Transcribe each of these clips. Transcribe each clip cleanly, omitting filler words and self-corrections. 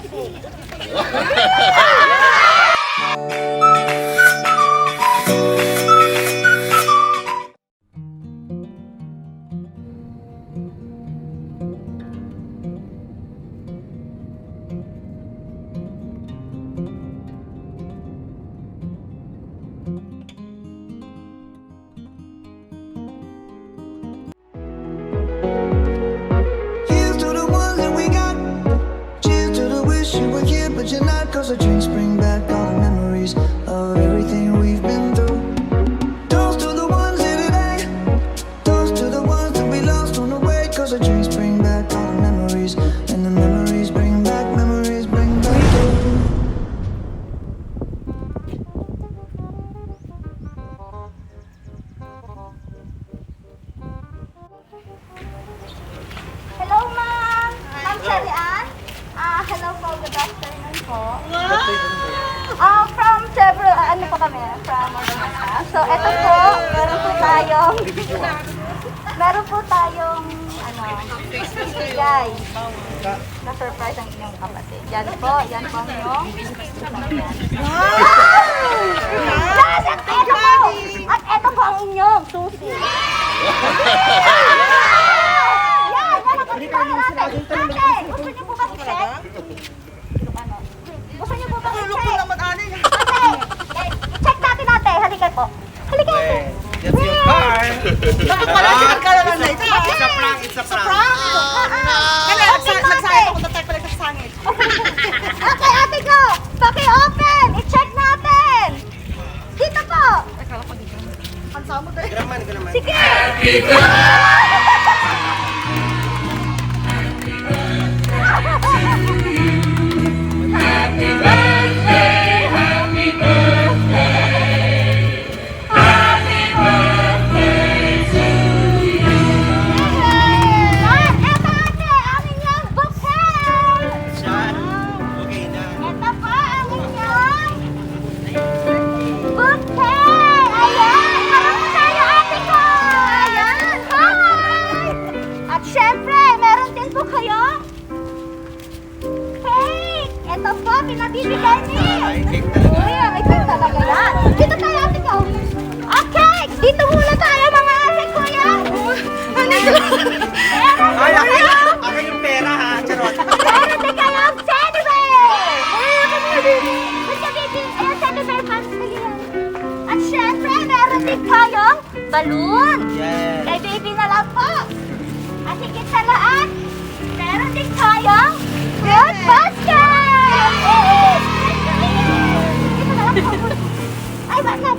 susi. But you're not, cause the drinks bring back all the memories of everything we've been through. Toast to the ones here today, toast to the ones that we lost on the way, cause the drinks bring back all the memories, and the memories bring back you. Hello, ma'am! Ma'am Shelly Ann? Hello po, good afternoon po. From several, ano po kami? From Oromasa. So, eto po, meron po tayong, bigay. Na-surprise ang inyong kapatid. Yan po ang inyong. At eto po ang inyong susi. Gusto niyo po ba i-check? Gusto niyo po ba i-check? I-check natin natin. Halika po. Halika natin. That's your car. Bakit wala siya nagkalaman na ito? It's a prank, it's a prank. Kaya nagsayang ako na tayo pala sa sangit. Okay, ate ko. Paki-open. I-check natin. Dito po. Pansa mo tayo. Graman, graman. Sige. Pinabibigay niyo. Uy, may cake talaga yan. Dito tayo, ate ko. Okay, dito muna tayo mga ate ko yan. Ay, ako yung pera ha, charot. Meron din kayong teddy bear. Ayan, teddy bear fans na yan. At syempre, meron din kayong balloon. Yes. Kay baby na lang po. At higit sa lahat, meron din kayong fruit basket. Ay, bakit?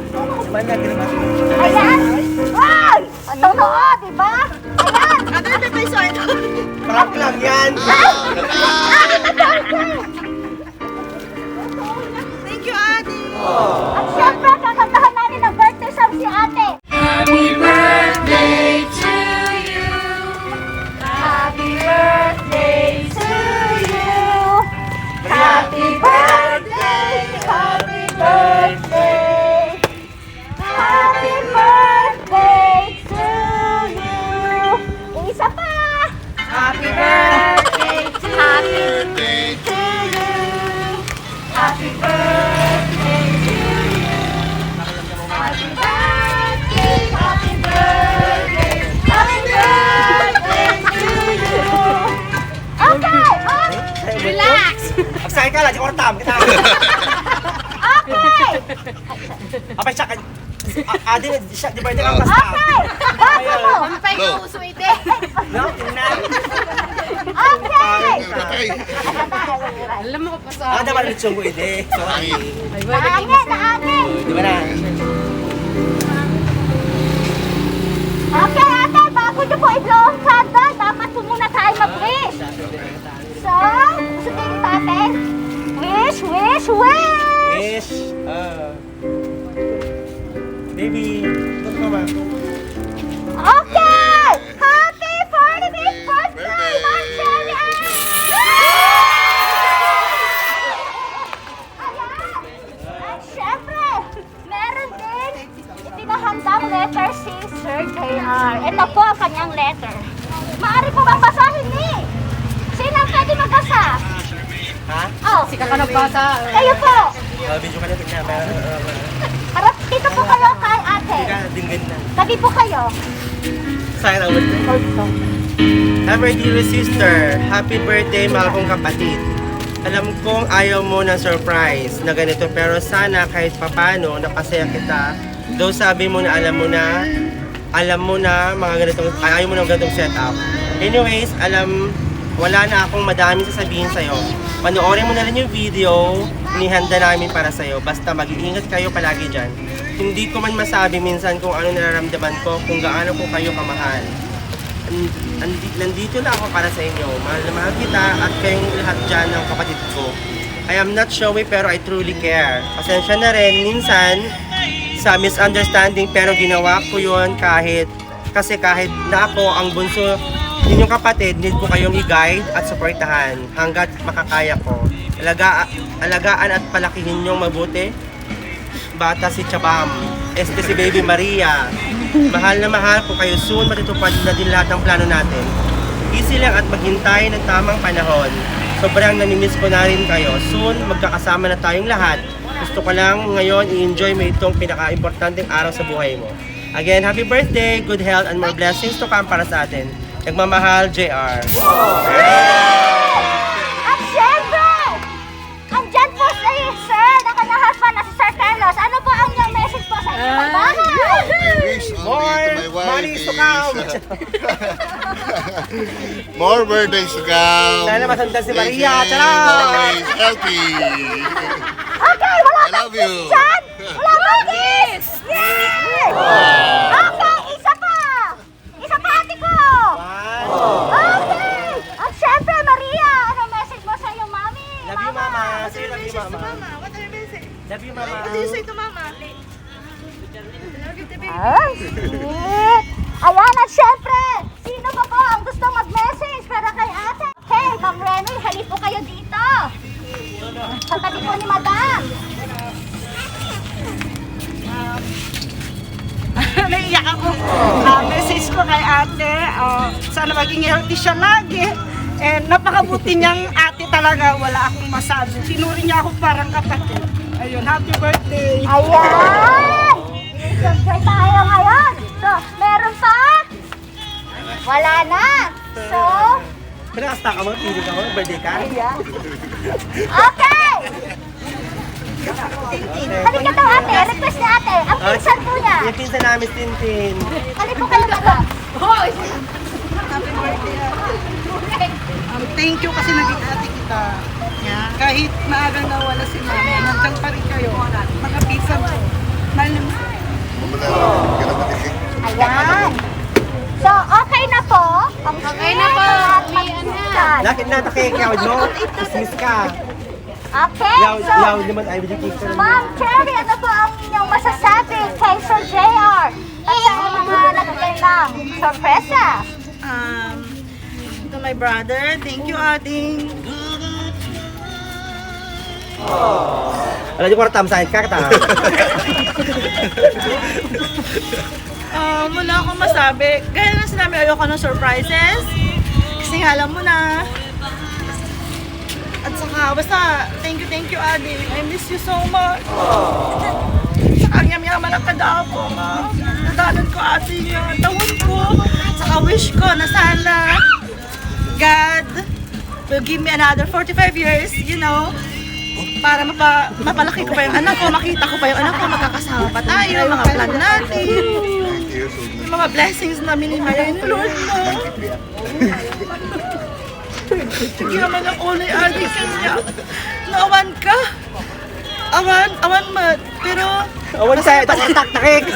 Banag, graman. Ayan! Ay! Ang totoo, di ba? Ayan! Ano yung may soy? Prank lang yan. Thank you, Ate. At syempre, kakantahan namin ang birthday song si ate. Happy birthday to you. Happy birthday to you. Happy birthday, happy birthday. Happy birthday to you. Isa pa. Happy birthday to you. Happy birthday to you. Happy birthday, happy birthday. Happy birthday to you. Okay, relax. Magsahin ka lang, di ko ortam. Kita. Okay. Apay siya ka. Di ba hindi kang basta? Okay. Baka mo. Pampay ko, suwite. No, tingnan. Okay. Alam mo ko pa sa... Dapat litsong mo ide. Sorry. Naangin, naangin. Di ba na? Okay, ate, bago niyo po i-blow ang candle, dapat po muna tayo mag-wish. So, gusto niyo dito, ate? Wish, wish, wish! Wish. Baby, ito ka ba? Okay! Happy 45th birthday, Ma'am Shelly Ann! Ayan! At syempre, meron din ipinahandang letter si Sir JR. Ito po ang kanyang letter. Maaari po bang basahin ni Chika ka na bata. Kayo po. Video ka na tignan. Harap, dito po kayo kay ate. Hindi ka, dinggan na. Tabi po kayo. Sayang ang birthday. Happy dear sister, happy birthday mahal kong kapatid. Alam kong ayaw mo ng surprise na ganito pero sana kahit papano napasaya kita. Though sabi mo na alam mo na mga ganitong, ayaw mo ng ganitong setup. Anyways, wala na akong madaming sasabihin sa'yo. Panoorin mo na lang yung video, inihanda namin para sa'yo. Basta mag-iingat kayo palagi dyan. Hindi ko man masabi minsan kung ano nararamdaman ko, kung gaano ko kayo kamahal. Nandito na ako para sa inyo. Mahal na mahal kita at kayong lahat dyan ng kapatid ko. I am not showy pero I truly care. Pasensya na rin minsan sa misunderstanding pero ginawa ko yun kahit na ako ang bunso ninyong kapatid, need ko kayong i-guide at supportahan hanggat makakaya ko. Alagaan at palakihin niyong mabuti. Bata si Chabam, si Baby Maria. Mahal na mahal ko kayo, soon matutupad na din lahat ng plano natin. Easy lang at maghintay ng tamang panahon. Sobrang namimiss ko na rin kayo. Soon magkakasama na tayong lahat. Gusto ko lang ngayon i-enjoy mo itong pinaka-importanteng araw sa buhay mo. Again, happy birthday, good health, and more blessings to come para sa atin. Nagmamahal, JR. At syempre, andyan po si Sir, na kanyang husband na si Sir Carlos. Ano po ang inyong message po sa inyong pagbahay? Wish More only to my wife money to come. More birthdays to come. Sana masanda si Maria. Yes, Charot! always healthy. Okay, wala I love you. dyan! Wala bang kiss? Yay! Okay, isa pa! Isa pa ate ko! Okay! At syempre, Maria, ano message mo sa iyong mami? Love you, mama. Say love you, mama. What are you missing? Love you, mama. What do you say to mama? Ay, sweet! Ayan, at syempre, sino pa po ang gusto mag-message para kay ate? Okay, Ma'am Remy, halip po kayo dito. Sa tabi po ni Madam. Naiiyak ako. Message ko kay ate, sana maging healthy siya lagi. And napakabuti niyang ate talaga, wala akong masabi. Sinuri niya ako parang kapatid. Ayun, happy birthday! Ayan! Siyempre tayo ngayon. So, meron pa? Wala na. So, Pinakasta ka mo, pili ka mo, birthday ka. okay! Halika daw ate, request ni ate. Ang pinsan po niya. Yung pinsan namin, Tintin. Halika po kayo Madam. Happy birthday, ate. Thank you kasi naging ate kita. Yeah. Kahit maagang nawala si mama, nandiyan pa rin kayo. Mga pizza mo. Mahal mo. Ayan. So, okay na po. Okay na po. Lakit na, takikawad mo. Dismiss ka. Okay, Yaw so, naman, ay, video cake ka naman. Ma'am Cherry, ano po ang inyong masasabi kay Sir JR? At sa mga nagbigay ng sorpresa? To my brother, thank you, Ading. Alam niyo, kwartam sahit ka, kata. Wala akong masabi. Gaya na sinabi, ayoko ng surprises. Kasi alam mo na. At saka, basta, thank you, Ading. I miss you so much. Saka, yaman ang kadabo. Nadalan ko, ate niya. Tawon ko. Saka, wish ko na sana God will give me another 45 years, you know, para mapalaki ko pa yung anak ko, makita ko pa yung anak ko, magkakasama pa tayo, mga plan natin, yung mga blessings na minimaya ni Lord mo. Sige naman ang ulay, Adi, kanya. Naawan ka. Awan mo, pero... Awan sa'yo, takik.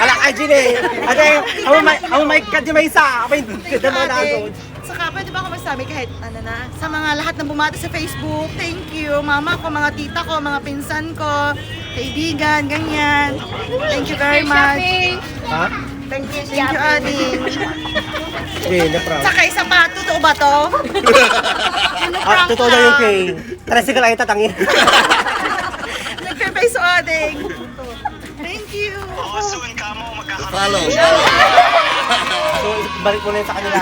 Alak, Ajin eh. Ate, awan may kadya may isa. Awan, ganda mo na ako. Saka, pwede ba ako magsabi kahit ano na, sa mga lahat ng bumati sa Facebook, thank you, mama ko, mga tita ko, mga pinsan ko, kaibigan, ganyan. Thank you very much. Ha? Thank you, Adi. Okay, na proud. Saka isa pa, totoo ba to? Totoo na yung kay. Tricycle ay tatangin. Nagpe-face o Ading. Thank you. Follow. So, balik mo na yun sa kanila.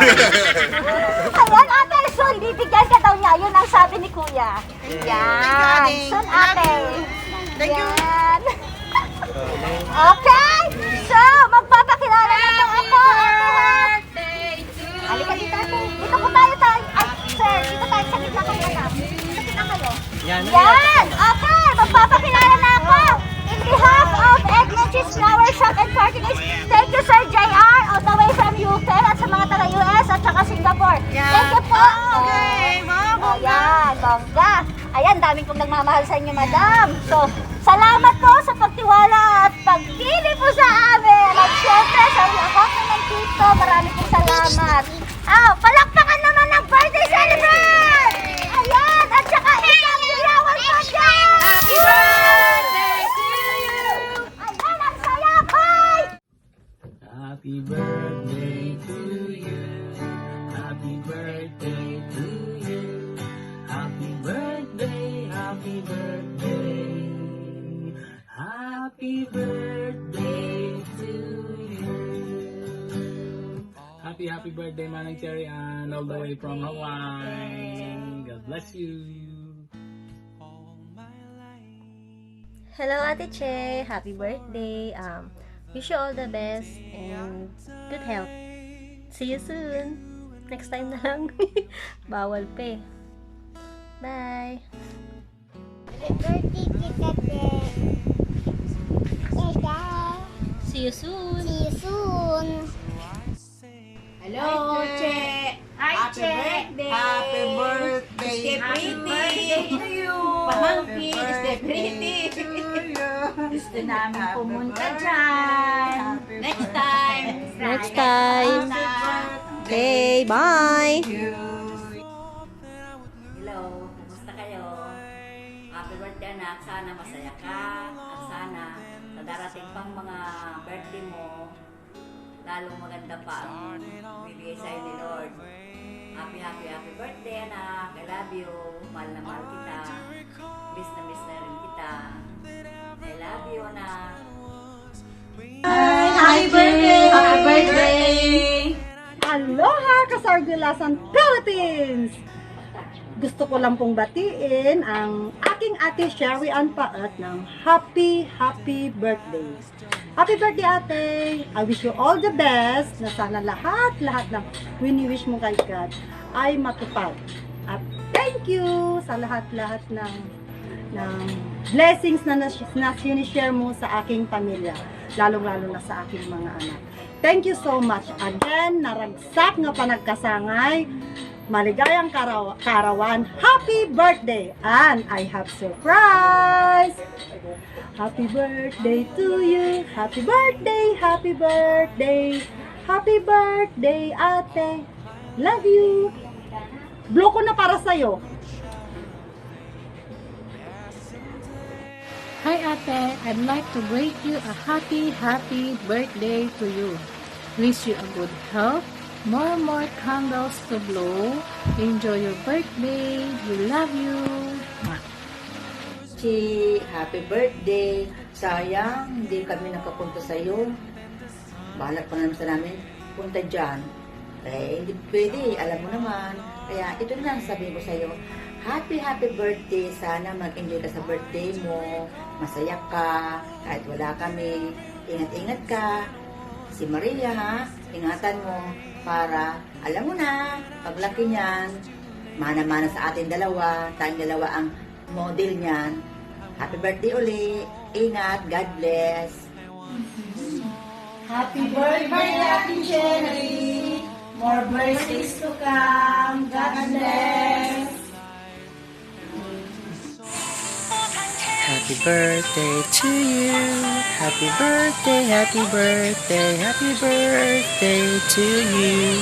Ayan ate, so ibibigyan ka daw niya yun ang sabi ni Kuya. Yan. Soon, ate. Thank you. Yan. Okay. So, magpapakilala na po ako. Halika dito, ate. Dito po tayo. Ay, sir, dito tayo sa gitna kayo, anak. Sa gitna kayo. Yan. Yan! Okay, magpapakilala na ako! In behalf of Egg and Cheese Flower Shop and Party Days, thank you Sir JR all the way from UK at sa mga taga-US at saka Singapore. Thank you po! Okay, mga bongga. Ayan, bongga. Ayan, daming pong nagmamahal sa inyo, madam. So, salamat po sa pagtiwala at pagpili po sa amin. At syempre, sa lahat ng dito, marami pong salamat. Palakpakan naman ng birthday celebrant! Ayan, at saka isang liyawan po dyan! Happy birthday to you! Ayan, ang saya, bye! Happy birthday to you. Happy birthday to you. Happy birthday, happy birthday. Happy birthday to you. Happy birthday, Manang Cherry Ann, all the way from Hawaii. God bless you. Hello, Ate Che. Happy birthday. Wish you all the best and good health. See you soon. Next time na lang. Bawal pa eh. Bye. See you soon. See you soon! Hello, Che. Hi, Che. Happy birthday. Stay pretty. to you. Pamangkin, stay pretty. Gusto namin pumunta dyan. Next time. Next time. Okay, bye. Hello, kumusta kayo? Happy birthday anak, sana masaya ka at sana sa darating pang mga birthday mo, lalong maganda pa ang bibigay sa'yo ni Lord. Happy birthday anak, I love you, mahal na mahal kita, miss na rin kita, I love you anak. Happy birthday. Happy birthday. Aloha, Kasargulasan Philippines! Gusto ko lang pong batiin ang aking ate Sherry Ann Paat ng happy birthday. Happy birthday, ate! I wish you all the best na sana lahat ng wini-wish mo kay God ay matupad. At thank you sa lahat ng blessings na sinishare mo sa aking pamilya, lalong-lalo na sa aking mga anak. Thank you so much. Again, naragsak nga panagkasangay. Maligayang karawan. Happy birthday! And I have surprise! Happy birthday to you! Happy birthday! Happy birthday! Happy birthday, ate! Love you! Blow ko na para sa'yo. Hi Ate, I'd like to wish you a happy birthday to you. Wish you a good health, more candles to blow. Enjoy your birthday. We love you. Chi, happy birthday. Sayang, hindi kami nakapunta sa iyo. Balak pa naman sa namin, punta dyan. Eh, hindi pwede, alam mo naman. Kaya ito na lang sabihin ko sa iyo. Happy birthday. Sana mag-enjoy ka sa birthday mo. Masaya ka. Kahit wala kami. Ingat-ingat ka. Si Maria ha, ingatan mo. Para, alam mo na, paglaki niyan, mana-mana sa atin dalawa. Tayong dalawa ang model niyan. Happy birthday uli. Ingat. God bless. Happy birthday, Ate Cherry. More birthdays to come. God bless. Happy birthday to you. Happy birthday, happy birthday, happy birthday to you.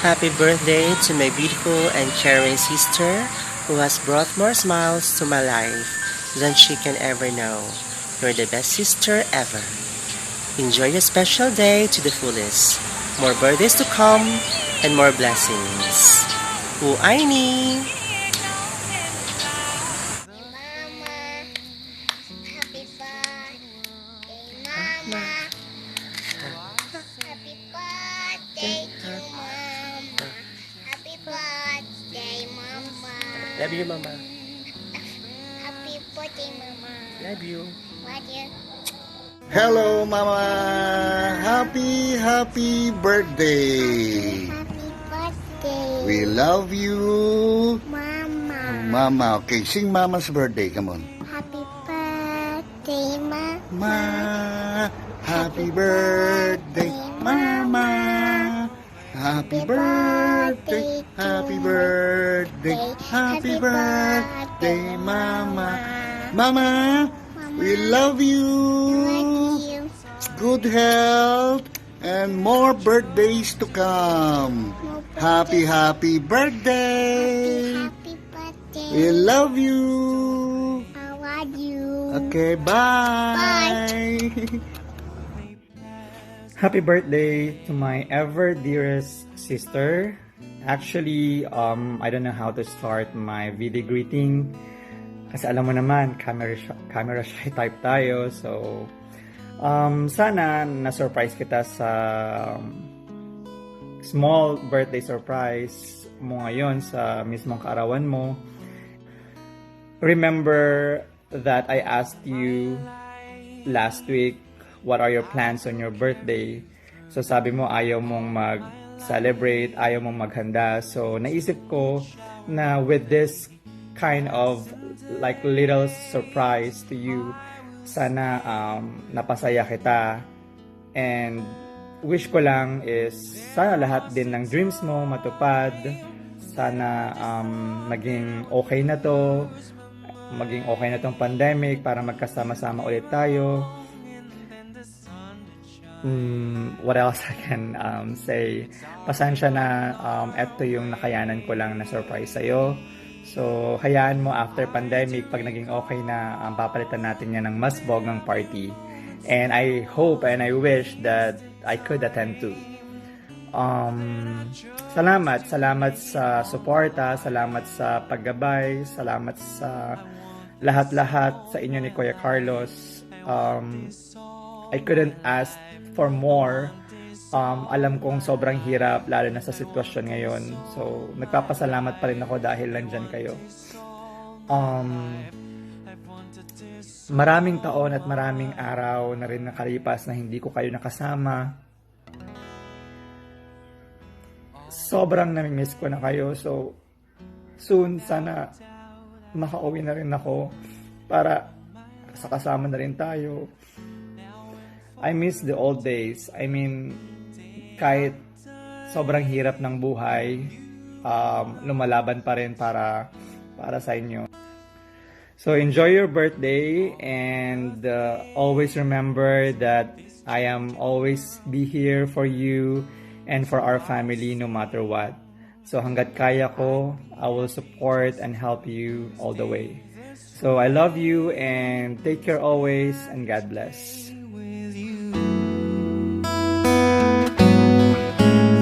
Happy birthday to my beautiful and caring sister who has brought more smiles to my life than she can ever know. You're the best sister ever. Enjoy your special day to the fullest. More birthdays to come and more blessings. Aini! Love you, Mama. Happy birthday, Mama. Love you. Love you. Hello, Mama. Happy birthday. Happy birthday, We love you. Mama. Mama, okay. Sing Mama's birthday. Come on. Happy birthday, Mama. Ma, happy birthday, Mama. Happy birthday, happy birthday, happy birthday, Mama. Mama, we love you. You. Good health and more birthdays to come. Happy birthday. Happy birthday. We love you. I love you. Okay, bye. Happy birthday to my ever dearest sister. Actually, I don't know how to start my video greeting. Kasi alam mo naman, camera shy type tayo. So, sana na-surprise kita sa small birthday surprise mo ngayon sa mismong kaarawan mo. Remember that I asked you last week, what are your plans on your birthday? So sabi mo ayaw mong mag-celebrate, ayaw mong maghanda. So naisip ko na with this kind of like little surprise to you, sana napasaya kita. And wish ko lang is sana lahat din ng dreams mo matupad. Sana maging okay na to. Maging okay na tong pandemic para magkasama-sama ulit tayo. What else I can say? Pasensya na eto yung nakayanan ko lang na surprise sa'yo. So, hayaan mo after pandemic, pag naging okay na, papalitan natin yan ng mas bogang party. And I hope and I wish that I could attend to. Salamat sa suporta, salamat sa paggabay, salamat sa lahat-lahat sa inyo ni Kuya Carlos. I couldn't ask for more. Alam kong sobrang hirap lalo na sa sitwasyon ngayon. So, nagpapasalamat pa rin ako dahil nandyan kayo. Maraming taon at maraming araw na rin nakalipas na hindi ko kayo nakasama. Sobrang namimiss ko na kayo. So, soon sana makauwi na rin ako para sa kasama na rin tayo. I miss the old days. I mean, kahit sobrang hirap ng buhay, lumalaban pa rin para sa inyo. So enjoy your birthday and always remember that I am always be here for you and for our family no matter what. So hanggat kaya ko, I will support and help you all the way. So I love you and take care always and God bless.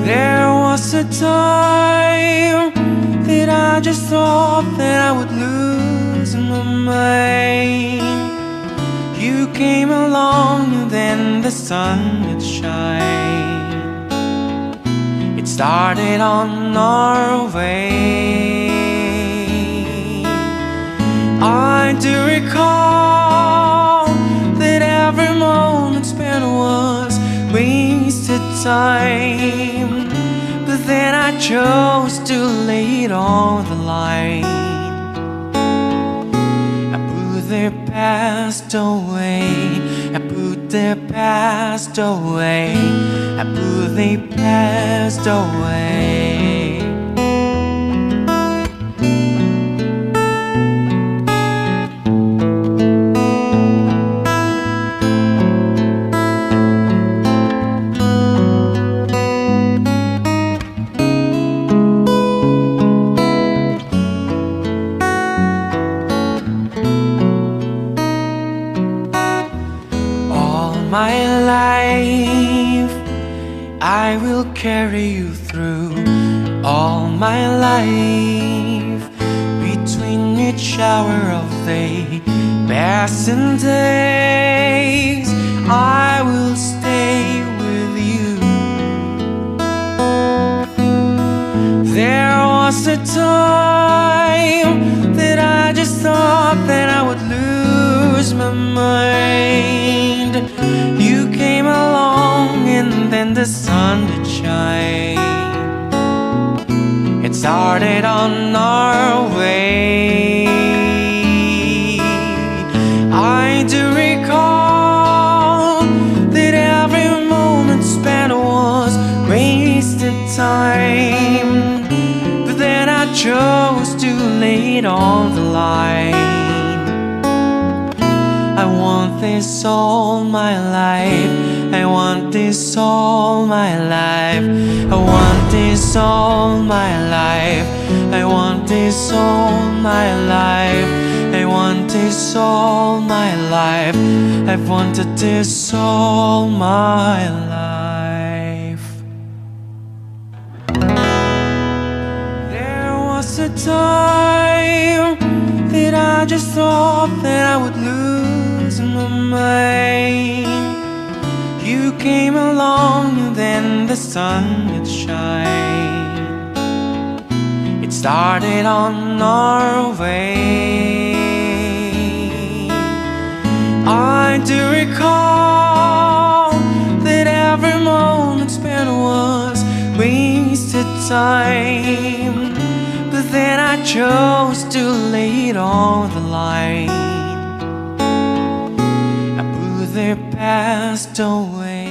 There was a time that I just thought that I would lose my mind. You came along and then the sun would shine. It started on our way. I do recall that every moment spent was wasted time. But then I chose to lay it on the line. I put the past away. I put the past away. I put the past away. My life, I will carry you through all my life. Between each hour of the passing days, I will stay with you. There was a time that I just thought that I would lose my mind. You came along and then the sun did shine. It started on our way. I do recall that every moment spent was wasted time, but then I chose to lay it on the line. I want this all my life. I want this all my life. I want this all my life. I want this all my life. I want this all my life. I've wanted this all my life. There was a time that I just thought that I would lose my mind. You came along and then the sun would shine. It started on our way. I do recall that every moment spent was wasted time, but then I chose to lay it on the line. I put their past away.